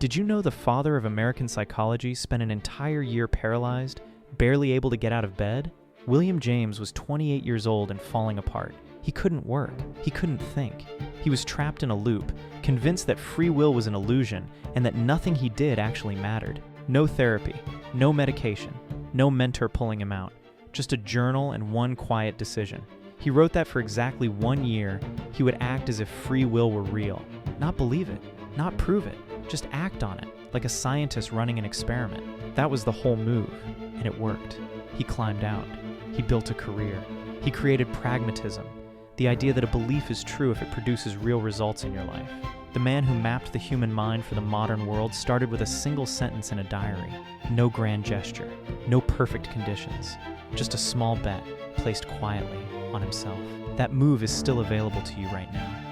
Did you know the father of American psychology spent an entire year paralyzed, barely able to get out of bed? William James was 28 years old and falling apart. He couldn't work. He couldn't think. He was trapped in a loop, convinced that free will was an illusion and that nothing he did actually mattered. No therapy, no medication, no mentor pulling him out. Just a journal and one quiet decision. He wrote that for exactly 1 year, he would act as if free will were real. Not believe it, not prove it, just act on it, like a scientist running an experiment. That was the whole move, and it worked. He climbed out. He built a career. He created pragmatism, the idea that a belief is true if it produces real results in your life. The man who mapped the human mind for the modern world started with a single sentence in a diary. No grand gesture, no perfect conditions, just a small bet placed quietly on himself. That move is still available to you right now.